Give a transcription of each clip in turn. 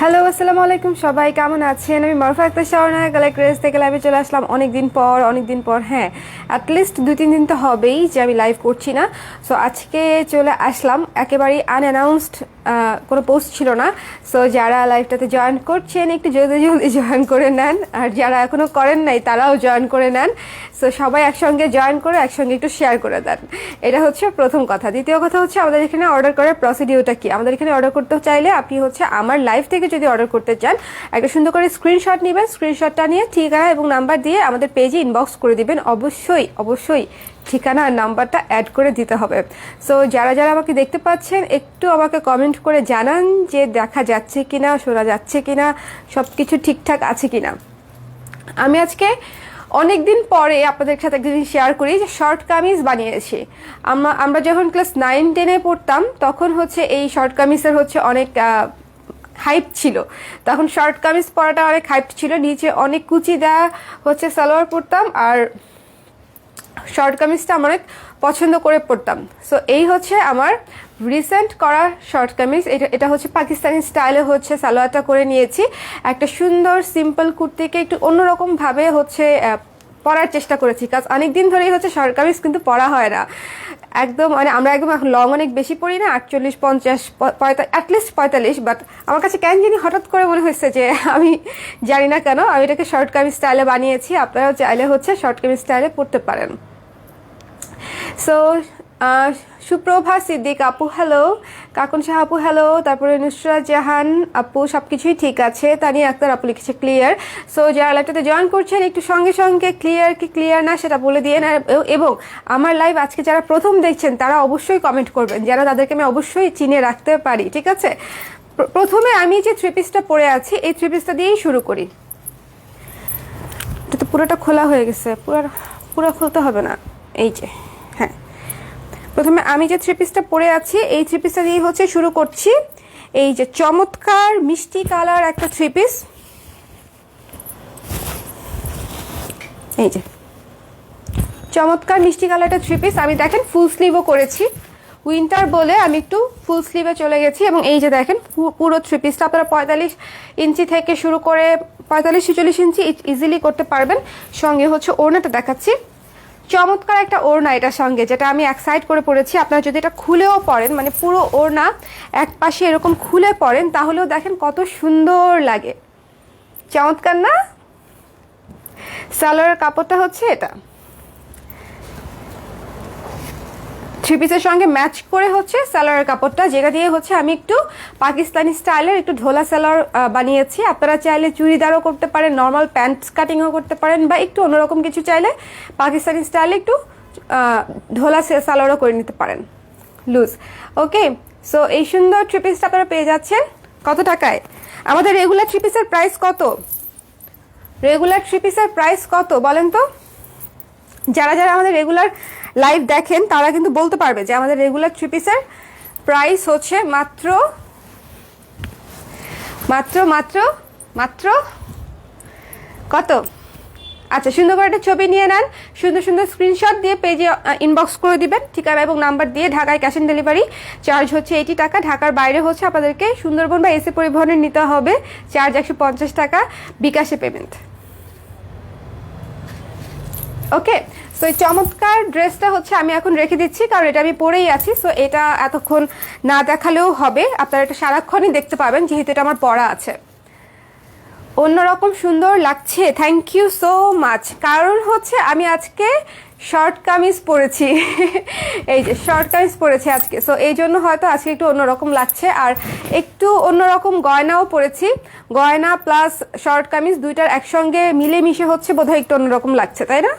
Hello, আসসালামু আলাইকুম। সবাই কেমন আছেন? আমি মারুফা আক্তার শাওনা কালেক্ট রেস থেকে লাইভে চলে আসলাম অনেকদিন পর। হ্যাঁ, অ্যাটলিস্ট 2-3 দিন তো হবেই যে আমি লাইভ করছি না। সো আজকে চলে আসলাম, একেবারেই আনঅ্যানাউন্সড, কোনো পোস্ট ছিল না। সো যারা লাইভটাতে জয়েন করছেন একটু জলদি জয়েন করে নেন, আর যারা এখনও করেন নাই তারাও জয়েন করে নেন। সো সবাই একসঙ্গে জয়েন করে একসঙ্গে একটু শেয়ার করে দেন। এটা হচ্ছে প্রথম কথা। দ্বিতীয় কথা হচ্ছে আমাদের এখানে অর্ডার করার প্রসিডিউরটা কি। আমাদের এখানে অর্ডার করতে চাইলে আপনি হচ্ছে আমার লাইভ থেকে যদি অর্ডার করতে চান, একটা সুন্দর করে স্ক্রিনশট নেবেন। স্ক্রিনশটটা নিয়ে ঠিকানা এবং নাম্বার দিয়ে আমাদের পেজে ইনবক্স করে দিবেন। অবশ্যই ঠিকানা আর নাম্বারটা অ্যাড করে দিতে হবে। সো যারা আমাকে দেখতে পাচ্ছেন একটু আমাকে কমেন্ট করে জানান যে দেখা যাচ্ছে কিনা, শোনা যাচ্ছে কিনা, সব কিছু ঠিকঠাক আছে কিনা। আমি আজকে অনেক দিন পরে আপনাদের সাথে একটা জিনিস শেয়ার করি যে শর্ট কামিজ বানিয়েছি। আমরা যখন ক্লাস 9-10-এ পড়তাম তখন হচ্ছে এই শর্ট কামিজের হচ্ছে অনেক হাইপ ছিল। তখন শর্ট কামিজ পরাটা অনেক হাইপ ছিল, নিচে অনেক কুচি দেওয়া হচ্ছে সালোয়ার পরতাম, আর শর্ট কামিজটা আমার অনেক পছন্দ করে পরতাম। সো এই হচ্ছে আমার রিসেন্ট করা শর্ট কামিজ। এটা হচ্ছে পাকিস্তানি স্টাইলে হচ্ছে সালোয়ারটা করে নিয়েছি। একটা সুন্দর সিম্পল কুর্তিকে একটু অন্যরকমভাবে হচ্ছে পরার চেষ্টা করেছি, কাজ অনেক দিন ধরেই হচ্ছে শর্ট কামিজ কিন্তু পরা হয় না একদম। মানে আমরা একদম এখন লং অনেক বেশি পরি না, 48, 50, 45, অ্যাটলিস্ট 45। বাট আমার কাছে কেন জানি হঠাৎ করে মনে হয়েছে যে আমি জানি না কেন আমি এটাকে শর্ট কামিজ স্টাইলে বানিয়েছি। আপনারাও চাইলে হচ্ছে শর্ট কামিজ স্টাইলে পরতে পারেন। সো সুপ্রভা সিদ্দিক আপু হ্যালো, কাকুন শাহ আপু হ্যালো, তারপরে নুসরাত জাহান আপু সব কিছুই ঠিক আছে। তানিয়া আক্তার আপু লিখেছে ক্লিয়ার। সো যারা লাইভটাতে জয়েন করছেন একটু সঙ্গে ক্লিয়ার কি ক্লিয়ার না সেটা বলে দিয়ে না। এবং আমার লাইভ আজকে যারা প্রথম দেখছেন তারা অবশ্যই কমেন্ট করবেন, যারা তাদেরকে আমি অবশ্যই চিনে রাখতে পারি, ঠিক আছে? প্রথমে আমি যে থ্রি পিসটা পরে আছি এই থ্রি পিসটা দিয়েই শুরু করি। এটা তো পুরোটা খোলা হয়ে গেছে, পুরো খুলতে হবে না। এই যে হ্যাঁ, প্রথমে আমি যে থ্রি পিসটা পরে আছি এই থ্রি পিসটা দিয়ে হচ্ছে শুরু করছি। এই যে চমৎকার মিষ্টি কালার একটা থ্রি পিস, এই যে চমৎকার মিষ্টি কালার একটা থ্রি পিস। আমি দেখেন ফুল স্লিভও করেছি, উইন্টার বলে আমি একটু ফুল স্লিভে চলে গেছি। এবং এই যে দেখেন পুরো থ্রি পিসটা আপনারা 45 ইঞ্চি থেকে শুরু করে 45-46 ইঞ্চি ইজিলি করতে পারবেন। সঙ্গে হচ্ছে ওড়নাটা দেখাচ্ছি, চমৎকার একটা ওড়না এটার সঙ্গে, যেটা আমি এক সাইড করে পরেছি। আপনারা যদি এটা খুলেও পরেন, মানে পুরো ওড়না এক পাশে এরকম খুলে পরেন, তাহলেও দেখেন কত সুন্দর লাগে। চমৎকার না? সালোয়ারের কাপড়টা হচ্ছে এটা, থ্রি পিসের সঙ্গে ম্যাচ করে হচ্ছে সালোয়ারের কাপড়টা, যেটা দিয়ে হচ্ছে আমি একটু পাকিস্তানি স্টাইলের একটু ঢোলা সালোয়ার বানিয়েছি। আপনারা চাইলে চুড়িদারও করতে পারেন, নর্মাল প্যান্ট কাটিংও করতে পারেন, বা একটু অন্যরকম কিছু চাইলে পাকিস্তানি স্টাইলে একটু ঢোলা সালোয়ারও করে নিতে পারেন, লুজ। ওকে, সো এই সুন্দর থ্রি পিসটা আপনারা পেয়ে যাচ্ছেন কত টাকায়? আমাদের রেগুলার থ্রি পিসের প্রাইস কত? রেগুলার থ্রি পিসের প্রাইস কত বলেন তো? যারা আমাদের রেগুলার লাইভ দেখেন তারা কিন্তু বলতে পারবে যে আমাদের রেগুলার থ্রি পিসের প্রাইস হচ্ছে মাত্র কত? আচ্ছা, সুন্দর করে একটা ছবি নিয়ে নেন, সুন্দর স্ক্রিনশট দিয়ে পেজে ইনবক্স করে দিবেন, ঠিকানা এবং নাম্বার দিয়ে। ঢাকায় ক্যাশ অন ডেলিভারি চার্জ হচ্ছে 80 টাকা। ঢাকার বাইরে হচ্ছে আপনাদেরকে সুন্দরবন বা এসি পরিবহনের নিতে হবে, চার্জ 150 টাকা, বিকাশে পেমেন্ট। ওকে, সো এই চমৎকার ড্রেসটা হচ্ছে আমি এখন রেখে দিচ্ছি, কারণ এটা আমি পরেই আছি। সো এটা এতক্ষণ না দেখালেও হবে, আপনারা এটা সারাক্ষণই দেখতে পাবেন যেহেতু এটা আমার পরা আছে। অন্যরকম সুন্দর লাগছে, থ্যাংক ইউ সো মাচ। কারণ হচ্ছে আমি আজকে শর্ট কামিজ পরেছি এই যে শর্ট কামিজ পরেছি আজকে, সো এই জন্য হয়তো আজকে একটু অন্যরকম লাগছে। আর একটু অন্যরকম গয়নাও পরেছি, গয়না প্লাস শর্ট কামিজ দুইটার একসঙ্গে মিলেমিশে হচ্ছে বোধহয় একটু অন্যরকম লাগছে, তাই না?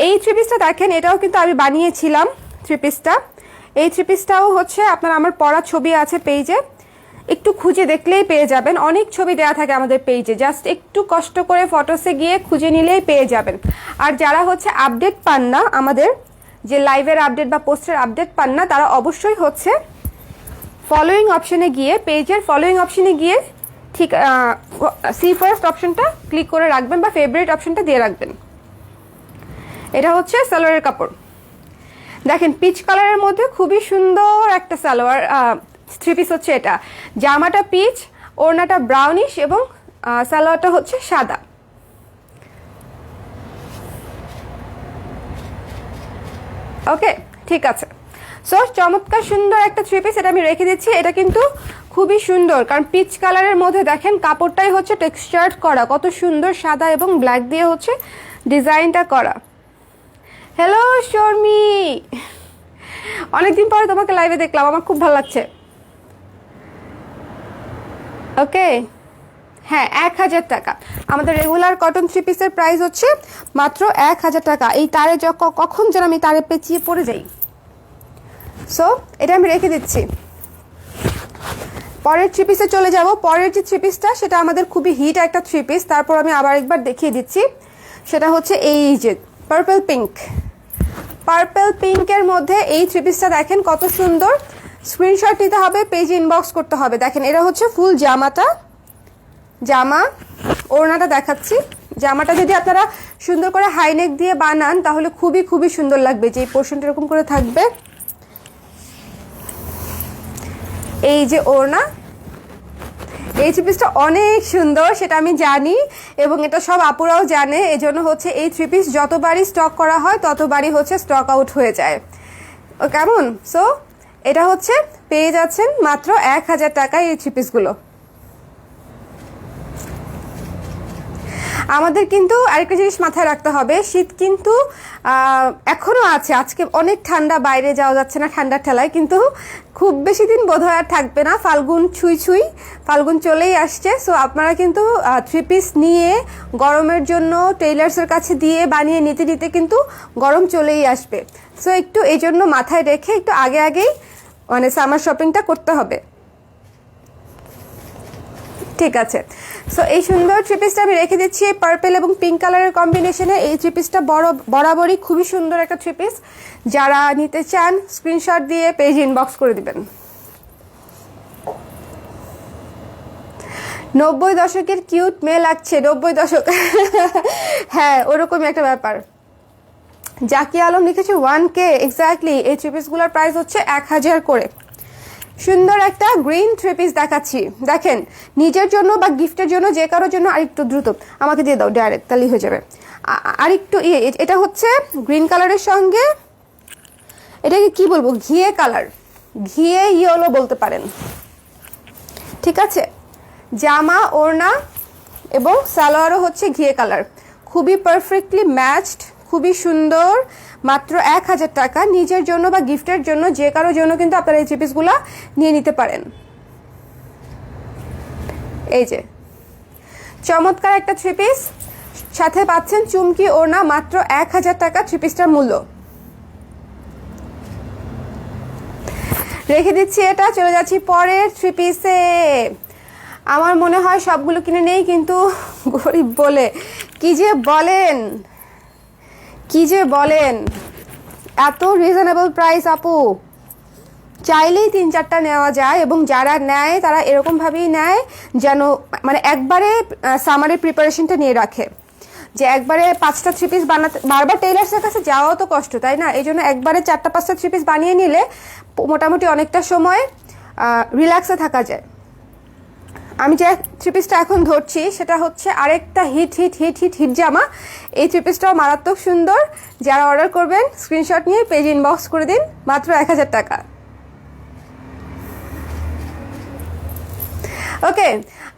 এই থ্রি পিসটা দেখেন, এটাও কিন্তু আমি বানিয়েছিলাম থ্রি পিসটা। এই থ্রি পিসটাও হচ্ছে আপনার আমার পরা ছবি আছে পেজে, একটু খুঁজে দেখলেই পেয়ে যাবেন। অনেক ছবি দেওয়া থাকে আমাদের পেজে, জাস্ট একটু কষ্ট করে ফটোসে গিয়ে খুঁজে নিলেই পেয়ে যাবেন। আর যারা হচ্ছে আপডেট পান না, আমাদের যে লাইভের আপডেট বা পোস্টের আপডেট পান না, তারা অবশ্যই হচ্ছে ফলোয়িং অপশনে গিয়ে, পেজের ফলোয়িং অপশনে গিয়ে ঠিক সি ফার্স্ট অপশনটা ক্লিক করে রাখবেন বা ফেভারিট অপশনটা দিয়ে রাখবেন। এটা হচ্ছে সালোয়ারের কাপড়, দেখেন পিচ কালারের মধ্যে খুবই সুন্দর একটা সালোয়ার থ্রি পিস হচ্ছে এটা। জামাটা পিচ, ওড়নাটা ব্রাউনিশ এবং সালোয়ারটা হচ্ছে সাদা। ওকে, ঠিক আছে। সো চমৎকার সুন্দর একটা থ্রি পিস, এটা আমি রেখে দিচ্ছি। এটা কিন্তু খুবই সুন্দর, কারণ পিচ কালারের মধ্যে দেখেন কাপড়টাই হচ্ছে টেক্সচার্ড করা, কত সুন্দর সাদা এবং ব্ল্যাক দিয়ে হচ্ছে ডিজাইনটা করা। হ্যালো শর্মি, অনেকদিন পরে তোমাকে লাইভে দেখলাম, আমার খুব ভালো লাগছে। ওকে, হ্যাঁ 1000 টাকা। আমাদের রেগুলার কটন থ্রি পিসের প্রাইস হচ্ছে মাত্র 1000 টাকা। এই তারে কখন যেন আমি তারে পেঁচিয়ে পড়ে যাই। সো এটা আমি রেখে দিচ্ছি। পরের থ্রি পিসে চলে যাব। পরের যে থ্রি পিসটা সেটা আমাদের খুবই হিট একটা থ্রি পিস, তারপর আমি আবার একবার দেখিয়ে দিচ্ছি। সেটা হচ্ছে এই যে পার্পল পিঙ্ক। পার্পল পিঙ্কের মধ্যে এই থ্রি পিসটা দেখেন কত সুন্দর। স্ক্রিনশট নিতে হবে, পেজে ইনবক্স করতে হবে। দেখেন এটা হচ্ছে ফুল জামাটা, জামা ওড়নাটা দেখাচ্ছি। জামাটা যদি আপনারা সুন্দর করে হাইনেক দিয়ে বানান তাহলে খুবই খুবই সুন্দর লাগবে, যে এই পোর্শনটা এরকম করে থাকবে। এই যে ওড়না, এই থ্রি পিসটা অনেক সুন্দর, সেটা আমি জানি এবং এটা সব আপুরাও জানে। এজন্য হচ্ছে এই থ্রি পিস যতবারই স্টক করা হয় ততবারই হচ্ছে স্টক আউট হয়ে যায়। ও কেমন? সো এটা হচ্ছে পেয়ে যাচ্ছেন মাত্র 1000 টাকায় এই থ্রি পিসগুলো। আমাদের কিন্তু আরেকটা জিনিস মাথায় রাখতে হবে, শীত কিন্তু এখনো আছে। আজকে অনেক ঠান্ডা, বাইরে যাওয়া যাচ্ছে না ঠান্ডার ঠেলায়, কিন্তু খুব বেশি দিন বোধহয় আর থাকবে না। ফাল্গুন ছুঁই ছুঁই, ফাল্গুন চলেই আসছে। সো আপনারা কিন্তু থ্রি পিস নিয়ে গরমের জন্য টেইলার্সের কাছে দিয়ে বানিয়ে নিতে নিতে কিন্তু গরম চলেই আসবে। সো একটু এই জন্য মাথায় রেখে একটু আগে আগেই মানে সামার শপিংটা করতে হবে। ঠিক আছে। সো এই সুন্দর থ্রি পিসটা আমি রেখে দিচ্ছি পার্পল এবং পিঙ্ক কালারের কম্বিনেশনে। এই থ্রি পিসটা বরাবরই খুবই সুন্দর একটা থ্রি পিস। যারা নিতে চান স্ক্রিনশট দিয়ে পেজ ইনবক্স করে দিবেন। 90 দশকের কিউট মেয়ে লাগছে। 90 দশক, হ্যাঁ ওরকমই একটা ব্যাপার। জাকি আলম লিখেছে 1K, এক্স্যাক্টলি। এই থ্রি পিসগুলোর প্রাইস হচ্ছে 1000 করে। সুন্দর একটা গ্রিন থ্রি পিস দেখাচ্ছি, দেখেন নিজের জন্য বা গিফটের জন্য, যে কারোর জন্য। আরেকটু দ্রুত আমাকে দিয়ে দাও ডাইরেক্ট, তাহলেই হয়ে যাবে। আরেকটু এটা হচ্ছে গ্রিন কালারের সঙ্গে, এটাকে কি বলবো, ঘিয়ে কালার, ঘিয়ে ইয়েলো বলতে পারেন। ঠিক আছে, জামা ওড়না এবং সালোয়ারও হচ্ছে ঘিয়ে কালার, খুবই পারফেক্টলি ম্যাচড, খুবই সুন্দর। মাত্র 1000 টাকা। নিজের জন্য বা গিফটের জন্য, যে কারোর জন্য কিন্তু আপনারা এই থ্রি পিসগুলো নিয়ে নিতে পারেন। এই যে চমৎকার একটা থ্রি পিস, সাথে পাচ্ছেন চুমকি ওড়না, মাত্র 1000 টাকা থ্রি পিসটার মূল্য। রেখে দিচ্ছি এটা, চলে যাচ্ছি পরের থ্রি পিসে। আমার মনে হয় সবগুলো কিনে নেই, কিন্তু গরিব বলে কি যে বলেন, কি যে বলেন, এত রিজনেবল প্রাইস আপু, চাইলেই 3-4টা নেওয়া যায়। এবং যারা নেয় তারা এরকমভাবেই নেয় যেন মানে একবারে সামারের প্রিপারেশনটা নিয়ে রাখে, যে একবারে 5টা থ্রি পিস বানাতে বারবার টেইলার্সের কাছে যাওয়াও তো কষ্ট, তাই না? এই জন্য একবারে 4টা-5টা থ্রি পিস বানিয়ে নিলে মোটামুটি অনেকটা সময় রিল্যাক্সে থাকা যায়। আমি যে থ্রি পিসটা এখন ধরছি সেটা হচ্ছে আরেকটা হিট জামা। এই থ্রি পিসটাও মারাত্মক সুন্দর। যারা অর্ডার করবেন স্ক্রিনশট নিয়ে পেজ ইনবক্স করে দিন, মাত্র 1000 টাকা। ওকে,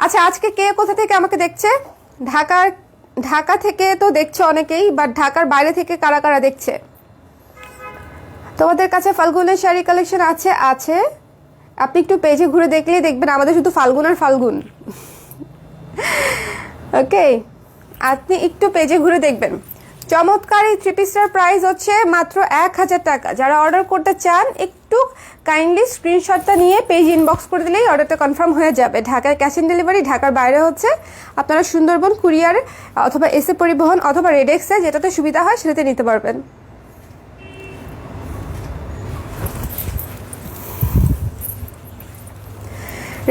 আচ্ছা আজকে কে কোথা থেকে আমাকে দেখছে? ঢাকা থেকে তো দেখছে অনেকেই, বাট ঢাকার বাইরে থেকে কারা কারা দেখছে? তোমাদের কাছে ফাল্গুনের শাড়ি কালেকশন আছে। আপনি একটু পেজে ঘুরে দেখলেই দেখবেন আমাদের শুধু ফাল্গুন আর ফাল্গুন। ওকে, আপনি একটু পেজে ঘুরে দেখবেন। চমৎকার এই থ্রি পিসটার প্রাইস হচ্ছে মাত্র 1000 টাকা। যারা অর্ডার করতে চান একটু কাইন্ডলি স্ক্রিনশটটা নিয়ে পেজ ইনবক্স করে দিলেই অর্ডারটা কনফার্ম হয়ে যাবে। ঢাকায় ক্যাশ অন ডেলিভারি, ঢাকার বাইরে হচ্ছে আপনারা সুন্দরবন কুরিয়ার অথবা এসএ পরিবহন অথবা রেডেক্সে, যেটাতে সুবিধা হয় সেটাতে নিতে পারবেন।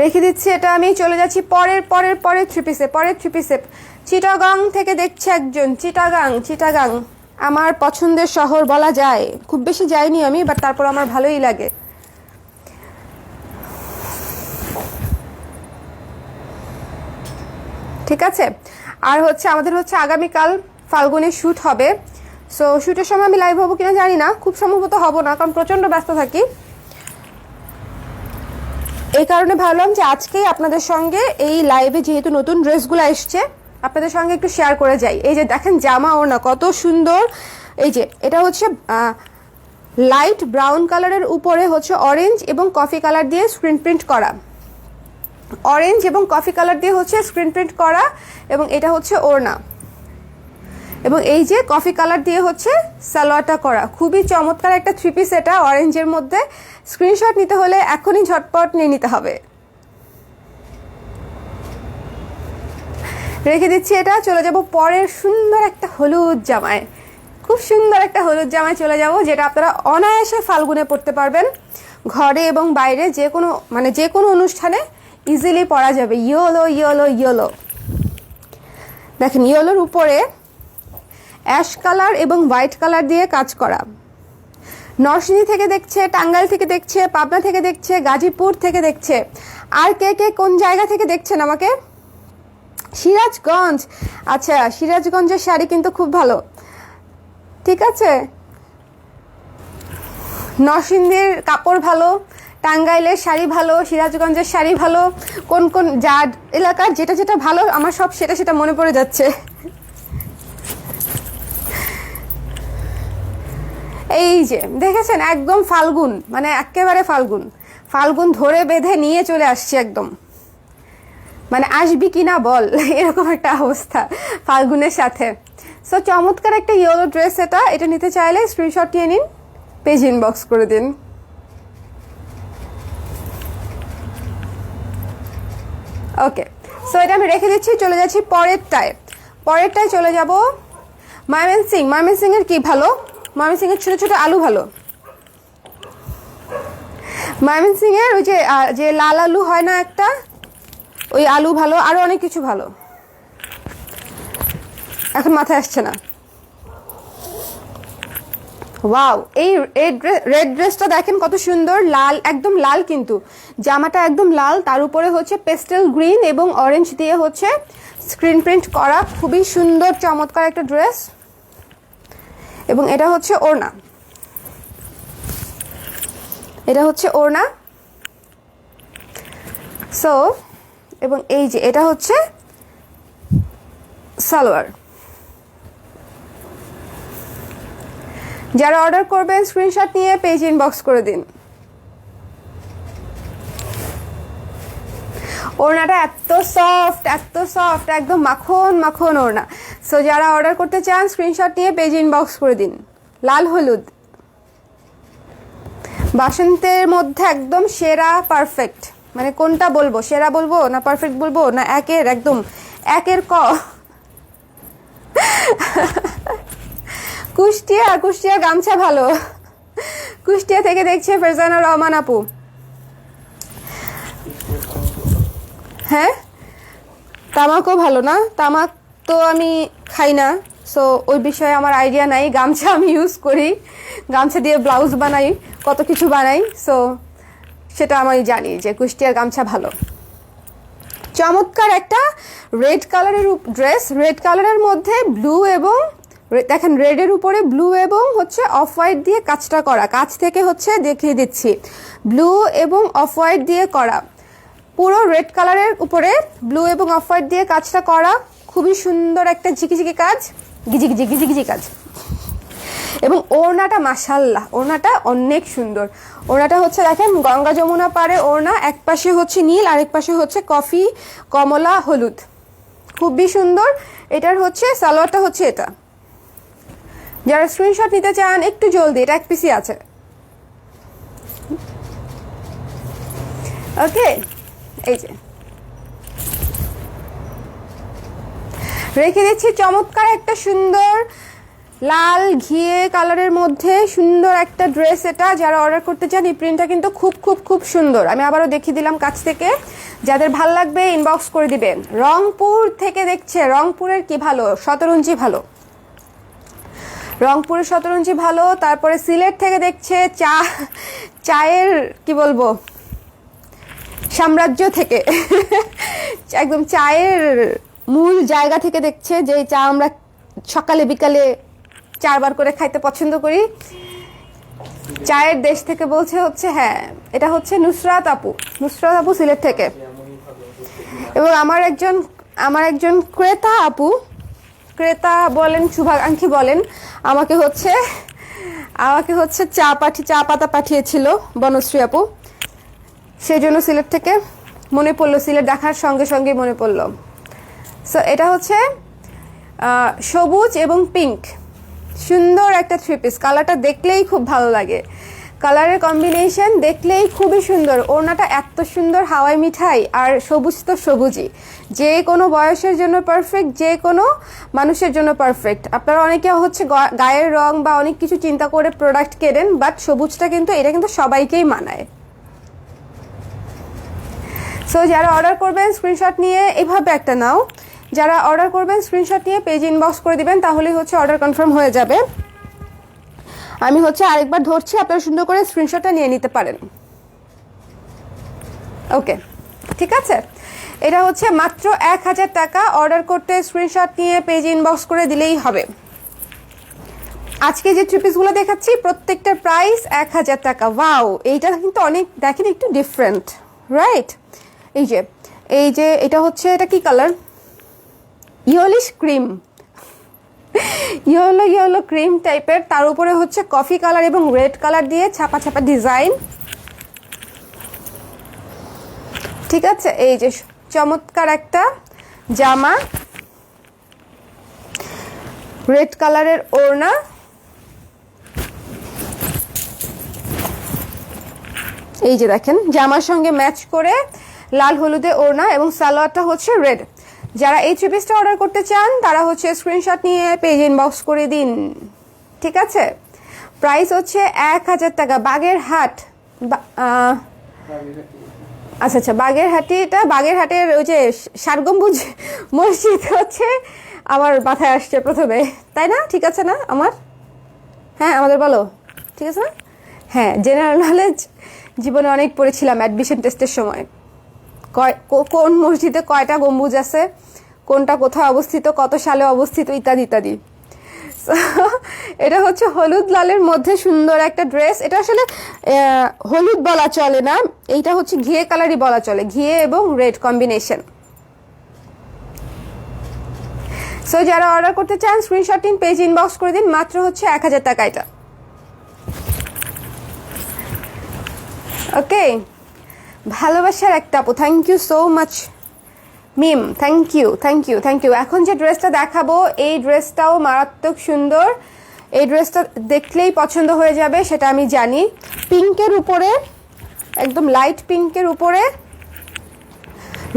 রেখে দিচ্ছি এটা আমি, চলে যাচ্ছি পরের থ্রি পিসে। চিটাগাং থেকে দেখছে একজন। চিটাগাং আমার পছন্দের শহর বলা যায়, খুব বেশি যাইনি আমি, বাট তারপর আমার ভালোই লাগে। ঠিক আছে। আর হচ্ছে আমাদের হচ্ছে আগামীকাল ফাল্গুনে শ্যুট হবে। সো শ্যুটের সময় আমি লাইভ হবো কিনা জানি না, খুব সম্ভবত হব না, কারণ প্রচণ্ড ব্যস্ত থাকি। এই কারণে ভাবলাম যে আজকেই আপনাদের সঙ্গে এই লাইভে যেহেতু নতুন ড্রেসগুলো এসছে আপনাদের সঙ্গে একটু শেয়ার করে যাই। এই যে দেখেন জামা ওড়না কত সুন্দর। এই যে এটা হচ্ছে লাইট ব্রাউন কালারের উপরে হচ্ছে অরেঞ্জ এবং কফি কালার দিয়ে স্ক্রিন প্রিন্ট করা, অরেঞ্জ এবং কফি কালার দিয়ে হচ্ছে স্ক্রিন প্রিন্ট করা, এবং এটা হচ্ছে ওড়না, এবং এই যে কফি কালার দিয়ে হচ্ছে সালোয়ারটা করা। খুবই চমৎকার একটা থ্রি পিস এটা অরেঞ্জের মধ্যে। স্ক্রিনশট নিতে হলে এখনই ঝটপট নিয়ে নিতে হবে। রেখে দিচ্ছি এটা, চলে যাব পরের সুন্দর একটা হলুদ জামায়। খুব সুন্দর একটা হলুদ জামায় চলে যাব, যেটা আপনারা অনায়াসে ফাল্গুনে পরতে পারবেন, ঘরে এবং বাইরে যে কোনো অনুষ্ঠানে ইজিলি পরা যাবে। ইয়েলো ইয়েলো ইয়েলো, দেখেন ইয়েলোর উপরে অ্যাশ কালার এবং হোয়াইট কালার দিয়ে কাজ করা। নরসিংদী থেকে দেখছে, টাঙ্গাইল থেকে দেখছে, পাবনা থেকে দেখছে, গাজীপুর থেকে দেখছে, আর কে কে কোন জায়গা থেকে দেখছেন আমাকে? সিরাজগঞ্জ, আচ্ছা সিরাজগঞ্জের শাড়ি কিন্তু খুব ভালো, ঠিক আছে। নরসিংদীর কাপড় ভালো, টাঙ্গাইলের শাড়ি ভালো, সিরাজগঞ্জের শাড়ি ভালো, কোন কোন যার এলাকার যেটা যেটা ভালো আমার সব সেটা সেটা মনে পড়ে যাচ্ছে। এই যে দেখেছেন একদম ফাল্গুন, মানে একেবারে ফাল্গুন, ফাল্গুন ধরে বেঁধে নিয়ে চলে আসছে একদম, মানে আসবি কিনা বল এরকম একটা অবস্থা ফাল্গুনের সাথে। সো চমৎকার একটা ইয়েলো ড্রেস এটা নিতে চাইলে স্ক্রিনশট নিয়ে নিন, পেজ ইনবক্স করে দিন। ওকে, সো এটা আমি রেখে দিচ্ছি, চলে যাচ্ছি পরেরটায় চলে যাব ময়মনসিংহের কি ভালো, ময়মনসিংহের ছোটো ছোটো আলু ভালো, ময়মনসিংহের ওই যে লাল আলু হয় না একটা, ওই আলু ভালো, আরও অনেক কিছু ভালো, এখন মাথায় আসছে না। ওয়াও, এই রেড ড্রেসটা দেখেন কত সুন্দর, লাল, একদম লাল, কিন্তু জামাটা একদম লাল, তার উপরে হচ্ছে পেস্টেল গ্রিন এবং অরেঞ্জ দিয়ে হচ্ছে স্ক্রিন প্রিন্ট করা, খুবই সুন্দর চমৎকার একটা ড্রেস। এবং এটা হচ্ছে ওড়না, সো এবং এই যে এটা হচ্ছে সালোয়ার। যারা অর্ডার করবেন স্ক্রিনশট নিয়ে পেজ ইনবক্স করে দিন। ওড়নাটা এত সফট একদম মাখন মাখন ওড়না। সো যারা অর্ডার করতে চান স্ক্রিনশট নিয়ে পেজ ইনবক্স করে দিন। লাল হলুদ, বাসন্তের মধ্যে একদম সেরা, পারফেক্ট, মানে কোনটা বলবো, সেরা বলবো না পারফেক্ট বলবো না একদম একের ক। কুষ্টিয়া গামছা ভালো, কুষ্টিয়া থেকে দেখছে ফেরজানা রহমান আপু। হ্যাঁ, তামাকও ভালো না, তামাক তো আমি খাই না, সো ওই বিষয়ে আমার আইডিয়া নাই। গামছা আমি ইউজ করি, গামছা দিয়ে ব্লাউজ বানাই, কত কিছু বানাই, সো সেটা আমি জানি যে কুষ্টিয়ার গামছা ভালো। চমৎকার একটা রেড কালারের ড্রেস, রেড কালারের মধ্যে ব্লু এবং দেখেন রেডের উপরে ব্লু এবং হচ্ছে অফ হোয়াইট দিয়ে কাজটা করা, কাজ থেকে হচ্ছে দেখিয়ে দিচ্ছি, ব্লু এবং অফ হোয়াইট দিয়ে করা, পুরো রেড কালারের উপরে ব্লু এবং অফ হোয়াইট দিয়ে কাজটা করা, খুবই সুন্দর একটা ঝিকিঝিকি কাজ, গিজি কাজ। এবং ওড়নাটা মাশাল্লাহ, ওড়নাটা অনেক সুন্দর। ওড়নাটা হচ্ছে দেখেন গঙ্গা যমুনা পাড়ে ওড়না, এক পাশে হচ্ছে নীল, আরেক পাশে হচ্ছে কফি কমলা হলুদ, খুবই সুন্দর। এটার হচ্ছে সালোয়ারটা হচ্ছে এটা। যারা স্ক্রিনশট নিতে চান একটু জলদি, এটা এক পিসই আছে। ওকে, এই যে রেখে দিচ্ছি চমৎকার একটা সুন্দর লাল ঘিয়ে কালারের মধ্যে সুন্দর একটা ড্রেস। এটা যারা অর্ডার করতে চান, এই প্রিন্টটা কিন্তু খুব খুব খুব সুন্দর। আমি আবারও দেখিয়ে দিলাম কাছ থেকে, যাদের ভাল লাগবে ইনবক্স করে দিবেন। রংপুর থেকে দেখছে, রংপুরের কি ভালো, শতরঞ্জি ভালো, রংপুরের শতরঞ্জি ভালো। তারপরে সিলেট থেকে দেখছে, চায়ের কি বলবো সাম্রাজ্য থেকে একদম চায়ের মূল জায়গা থেকে দেখছে, যে চা আমরা সকালে বিকালে 4 বার করে খাইতে পছন্দ করি, চায়ের দেশ থেকে বলছে হচ্ছে হ্যাঁ এটা হচ্ছে নুসরাত আপু সিলেট থেকে। এবং আমার একজন ক্রেতা বলেন, শুভাকাঙ্ক্ষী বলেন, আমাকে হচ্ছে চা পাতা পাঠিয়েছিল বনশ্রী আপু, সেই জন্য সিলেট থেকে মনে পড়লো, সিলেট দেখার সঙ্গে সঙ্গে মনে পড়লো। সো এটা হচ্ছে সবুজ এবং পিঙ্ক, সুন্দর একটা 3 পিস। কালারটা দেখলেই খুব ভালো লাগে, কালারের কম্বিনেশন দেখলেই খুবই সুন্দর। ওড়নাটা এত সুন্দর, হাওয়াই মিঠাই, আর সবুজ তো সবুজই, যে কোনো বয়সের জন্য পারফেক্ট, যে কোনো মানুষের জন্য পারফেক্ট। আপনারা অনেকে হচ্ছে গায়ের রং বা অনেক কিছু চিন্তা করে প্রোডাক্ট কেনেন, বাট সবুজটা কিন্তু এটা কিন্তু সবাইকেই মানায়। সো যারা অর্ডার করবেন স্ক্রিনশট নিয়ে এভাবে একটা নাও, যারা অর্ডার করবেন স্ক্রিনশট নিয়ে পেজ ইনবক্স করে দিবেন, তাহলেই হচ্ছে অর্ডার কনফার্ম হয়ে যাবে। আমি হচ্ছে আরেকবার ধরছি, আপনারা সুন্দর করে স্ক্রিনশটটা নিয়ে নিতে পারেন। ওকে, ঠিক আছে। এটা হচ্ছে মাত্র 1000 টাকা। অর্ডার করতে স্ক্রিনশট নিয়ে পেজ ইনবক্স করে দিলেই হবে। আজকে যে 3 পিসগুলো দেখাচ্ছি প্রত্যেকটার প্রাইস 1000 টাকা। ওয়াও, এইটা কিন্তু অনেক, দেখেন একটু ডিফারেন্ট, রাইট? এই যে এটা হচ্ছে, এটা কি colour? Yellowish cream, yellow cream টাইপের, তার উপরে হচ্ছে কফি কালার এবং রেড কালার দিয়ে ছাপা ছাপা ডিজাইন, ঠিক আছে। এই যে চমৎকার একটা জামা, রেড কালারের ওড়না, এই যে দেখেন জামার সঙ্গে ম্যাচ করে লাল হলুদে ওড়না, এবং সালোয়ারটা হচ্ছে রেড। যারা এই 3 পিসটা অর্ডার করতে চান তারা হচ্ছে স্ক্রিনশট নিয়ে পেজ ইনবক্স করে দিন, ঠিক আছে। প্রাইস হচ্ছে 1000 টাকা। বাগেরহাট, আচ্ছা বাগেরহাটিটা, বাগেরহাটের ওই যে 4 গম্বুজ মসজিদ হচ্ছে আমার মাথায় আসছে প্রথমে, তাই না? ঠিক আছে না আমার? হ্যাঁ আমাদের বলো, ঠিক আছে না? হ্যাঁ, জেনারেল নলেজ জীবনে অনেক পড়েছিলাম অ্যাডমিশন টেস্টের সময়, কোন মসজিদে কয়টা গম্বুজ আছে, কোনটা কোথায় অবস্থিত, কত সালে অবস্থিত, ইত্যাদি ইত্যাদি। এটা হচ্ছে হলুদ লালের মধ্যে সুন্দর একটা ড্রেস। এটা আসলে হলুদ বলা চলে না, এইটা হচ্ছে ঘিয়ে কালারই বলা চলে, ঘিয়ে এবং রেড কম্বিনেশন। সো যারা অর্ডার করতে চান স্ক্রিনশট নিন, পেজ ইনবক্স করে দিন, মাত্র হচ্ছে 1000 টাকা এটা। ওকে, ভালোবাসার একটা আপু, thank you so much Mim, thank you. এখন যে ড্রেসটা দেখাবো এই ড্রেসটাও মারাত্মক সুন্দর, এই ড্রেসটা দেখলেই পছন্দ হয়ে যাবে, সেটা আমি জানি। পিঙ্কের উপরে, একদম লাইট পিঙ্কের উপরে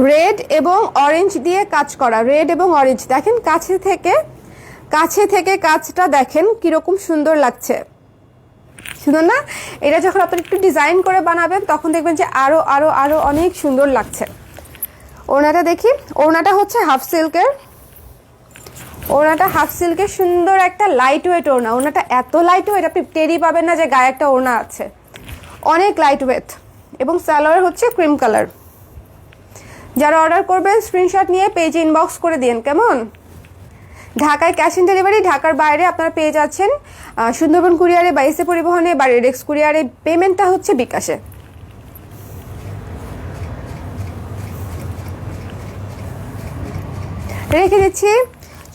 রেড এবং অরেঞ্জ দিয়ে কাজ করা, রেড এবং অরেঞ্জ। দেখেন কাছে থেকে কাজটা দেখেন কিরকম সুন্দর লাগছে, সুন্দর না? এটা যখন আপনি একটু ডিজাইন করে বানাবেন তখন দেখবেন যে আরো আরো আরো অনেক সুন্দর লাগছে। ওড়নাটা দেখি, ওড়নাটা হচ্ছে হাফ সিল্কের সুন্দর একটা লাইট ওয়েট ওড়না। ওড়নাটা এত লাইট ওয়েট আপনি টেরই পাবেন না যে গায়ে একটা ওড়না আছে, অনেক লাইট ওয়েট। এবং সালোয়ার হচ্ছে ক্রিম কালার। যারা অর্ডার করবেন স্ক্রিনশট নিয়ে পেজে ইনবক্স করে দিন, কেমন? ঢাকায় ক্যাশ অন ডেলিভারি, ঢাকার বাইরে আপনারা পেয়ে যাচ্ছেন সুন্দরবন কুরিয়ারে বা এসএ পরিবহনে বা রেডেক্স কুরিয়ারে। পেমেন্টটা হচ্ছে বিকাশে। রেখে দিচ্ছি,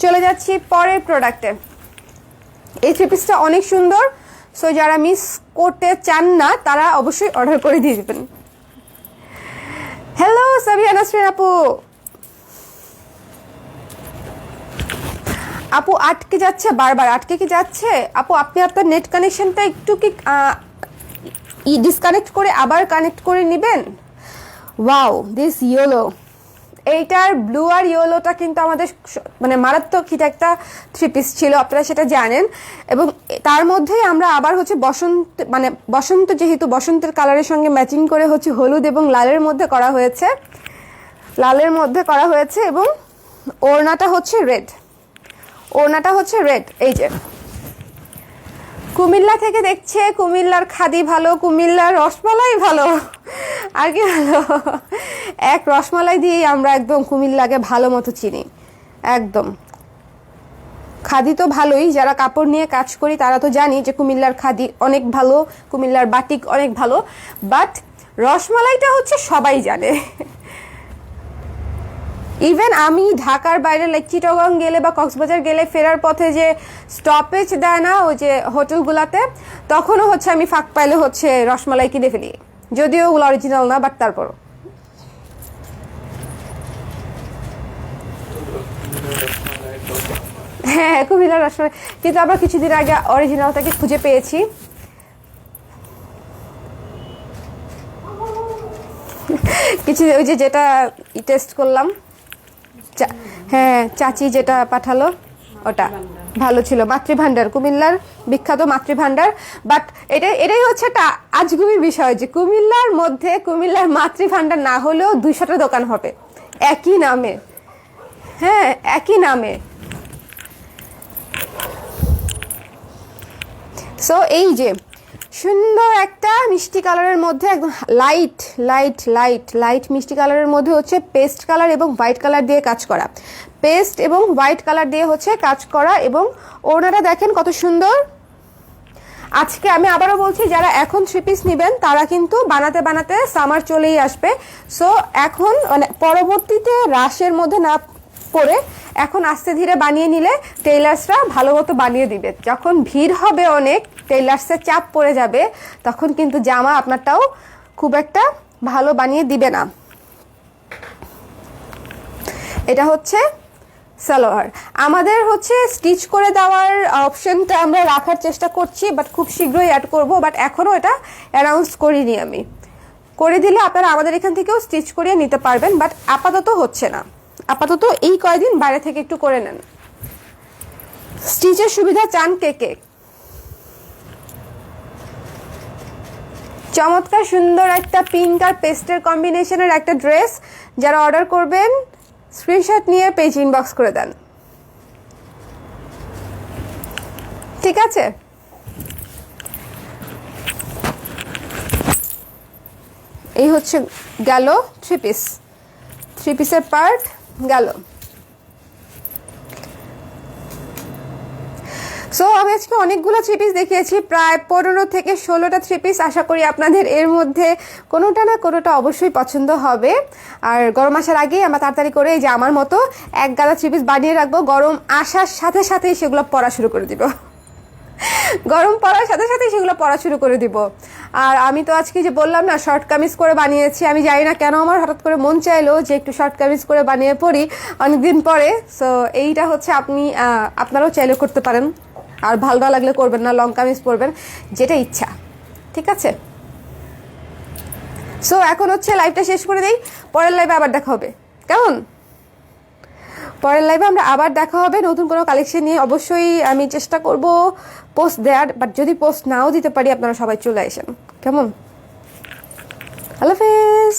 চলে যাচ্ছি পরের প্রোডাক্টে। এই 3 পিসটা অনেক সুন্দর, সো যারা মিস করতে চান না তারা অবশ্যই অর্ডার করে দিয়ে দেবেন। হ্যালো সাবিয়া নাসরিন আপু আটকে যাচ্ছে, বারবার আটকে কি যাচ্ছে আপু? আপনি আপনার নেট কানেকশনটা একটু কি ডিসকানেক্ট করে আবার কানেক্ট করে নেবেন। ওয়াও, দিস ইয়েলো, এইটার ব্লু আর ইয়েলোটা কিন্তু আমাদের মানে মারাত্মক হিট একটা 3 পিস ছিল, আপনারা সেটা জানেন। এবং তার মধ্যেই আমরা আবার হচ্ছে বসন্ত যেহেতু বসন্তের কালারের সঙ্গে ম্যাচিং করে হচ্ছে হলুদ এবং লালের মধ্যে করা হয়েছে এবং ওড়নাটা হচ্ছে রেড। এই যে কুমিল্লা থেকে দেখছে, কুমিল্লার খাদি ভালো, কুমিল্লার রসমালাই ভালো, আর কি ভালো? এক রসমালাই দিয়েই আমরা একদম কুমিল্লাকে ভালো মতো চিনি। একদম। খাদি তো ভালোই, যারা কাপড় নিয়ে কাজ করি তারা তো জানি যে কুমিল্লার খাদি অনেক ভালো, কুমিল্লার বাটিক অনেক ভালো, বাট রসমালাইটা হচ্ছে সবাই জানে। ইভেন আমি ঢাকার বাইরে লাইক চিটাগং গেলে বা কক্সবাজার গেলে ফেরার পথে যে স্টপেজ দেয় না ওই যে হোটেলগুলাতে, তখনও হচ্ছে আমি ফাঁক পাইলে হচ্ছে রসমালাই কিনে ফেলি, যদিও ওগুলো অরিজিনাল না, বাট তারপরও। হ্যাঁ কুমিল্লার রসমালাই, কিন্তু আমরা কিছুদিন আগে অরিজিনালটাকে খুঁজে পেয়েছি। কিছু ওই যে যেটা টেস্ট করলাম, হ্যাঁ চাচি যেটা পাঠালো ওটা ভালো ছিল, মাতৃভান্ডার, কুমিল্লার বিখ্যাত মাতৃভান্ডার। বাট এটাই হচ্ছে একটা আজগুবির বিষয় যে কুমিল্লার মধ্যে কুমিল্লার মাতৃভান্ডার না হলেও 200টা দোকান হবে একই নামে। হ্যাঁ একই নামে। সো এই যে সুন্দর একটা মিষ্টি কালারের মধ্যে একদম লাইট লাইট লাইট লাইট মিষ্টি কালারের মধ্যে হচ্ছে পেস্ট কালার এবং হোয়াইট কালার দিয়ে কাজ করা, পেস্ট এবং হোয়াইট কালার দিয়ে হচ্ছে কাজ করা, এবং ওড়নাটা দেখেন কত সুন্দর। আজকে আমি আবারও বলছি, যারা এখন 3 পিস নেবেন তারা কিন্তু বানাতে বানাতে সামার চলেই আসবে। সো এখন মানে পরবর্তীতে রাশের মধ্যে না পড়ে এখন আস্তে ধীরে বানিয়ে নিলে টেইলার্সরা ভালো মতো বানিয়ে দিবে। যখন ভিড় হবে অনেক, টেইলার্সের চাপ পড়ে যাবে, তখন কিন্তু জামা আপনারটাও খুব একটা ভালো বানিয়ে দিবে না। এটা হচ্ছে সালোয়ার। আমাদের হচ্ছে স্টিচ করে দেওয়ার অপশনটা আমরা রাখার চেষ্টা করছি, বাট খুব শীঘ্রই অ্যাড করব, বাট এখনও এটা অ্যানাউন্স করিনি। আমি করে দিলে আপনারা আমাদের এখান থেকেও স্টিচ করিয়ে নিতে পারবেন, বাট আপাতত হচ্ছে না। আপাতত এই কয়দিন বাইরে থেকে একটু করে নেন। স্টিচের সুবিধা চান কে কে? চমৎকার সুন্দর একটা পিঙ্ক আর পেস্টের কম্বিনেশনের একটা ড্রেস, যারা অর্ডার করবেন স্ক্রিনশট নিয়ে পেজ ইনবক্স করে দেন, ঠিক আছে? এই হচ্ছে গেল 3 পিস, 3 পিসের পার্ট গেল। সো আমি আজকে অনেকগুলো 3 পিস দেখিয়েছি, প্রায় 15 থেকে 16টা 3 পিস। আশা করি আপনাদের এর মধ্যে কোনোটা না কোনোটা অবশ্যই পছন্দ হবে। আর গরম আসার আগেই আমরা তাড়াতাড়ি করে এই যে আমার মতো এক গাদা 3 পিস বানিয়ে রাখবো, গরম আসার সাথে সাথেই সেগুলো পরা শুরু করে দিব। গরম পড়ার সাথে সাথে সেগুলো পড়া শুরু করে দিব। আর আমি তো আজকে যে বললাম না শর্ট কামিজ করে বানিয়েছি, আমি জানি না কেন আমার হঠাৎ করে মন চাইলো যে একটু শর্ট কামিজ করে বানিয়ে পড়ি অনেকদিন পরে। সো এইটা হচ্ছে আপনি আপনারাও চাইলে করতে পারেন, আর ভালো না লাগলে করবেন না, লং কামিজ পরবেন, যেটা ইচ্ছা, ঠিক আছে? সো এখন হচ্ছে লাইভটা শেষ করে দেই, পরের লাইভে আবার দেখা হবে, কেমন? পরের লাইভে আমরা আবার দেখা হবে নতুন কোনো কালেকশন নিয়ে। অবশ্যই আমি চেষ্টা করব পোস্ট দেওয়ার, বাট যদি পোস্ট নাও দিতে পারি আপনারা সবাই চলে আসেন, কেমন? আল্লাহ হাফেজ।